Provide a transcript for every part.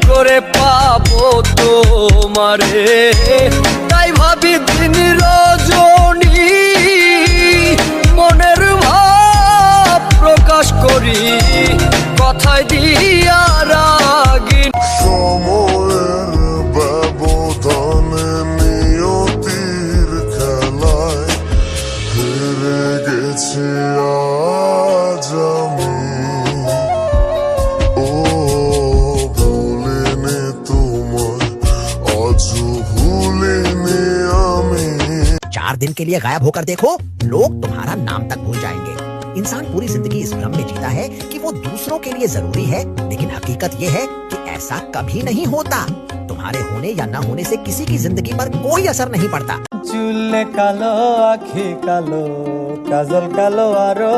করে পাবো তোমারে, তাই ভাবি দিন রজনী মনের ভাব প্রকাশ করি, কথায় দিয়া রাগি। সময়ের ব্যবধানে নিয়তির খেলায় হেরে গেছি আজ আমি। ও ভুলিনি তোমায়, আজ ভুলিনি আমি। 4 दिन के लिए गायब होकर देखो, लोग तुम्हारा नाम तक भूल जाएंगे। इंसान पूरी जिंदगी इस भ्रम में जीता है कि वो दूसरों के लिए जरूरी है, लेकिन हकीकत ये है कि ऐसा कभी नहीं होता। तुम्हारे होने या न होने से किसी की जिंदगी पर कोई असर नहीं पड़ता। চুলে কালো, আখি কালো, কাজল কালো, আরো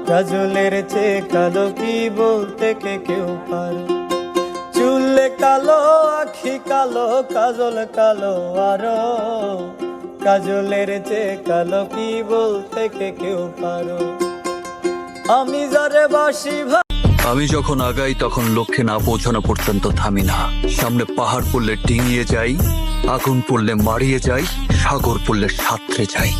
কাজলের চেয়ে কালো কি বলতে কে কেউ পারে। চুলে কালো, আখি কালো, কাজল কালো, আরো কাজলের চেয়ে কালো কি বলতে কে কেউ পারো। আমি যারে বাসি আমি যখন আগাই তখন লক্ষ্যে না পৌঁছানো পর্যন্ত থামি না। সামনে পাহাড় পড়লে ডিঙিয়ে যাই, আগুন পড়লে মারিয়ে যাই, সাগর পড়লে সাঁতরে যাই।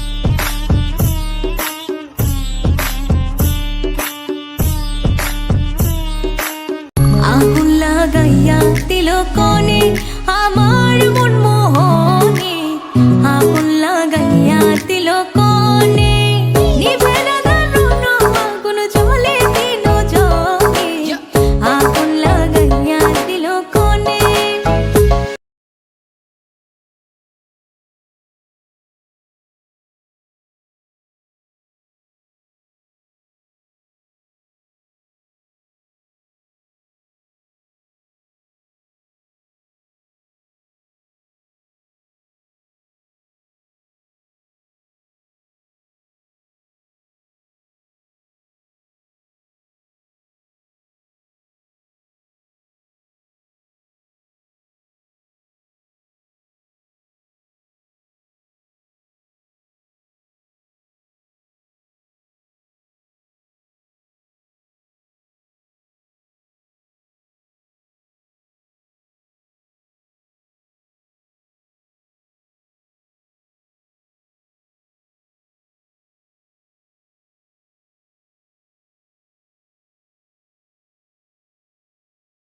আগুন লাগাইয়া দিল কোনে আমার মন মোহনে, আগুন লাগাইয়া দিল কোনে।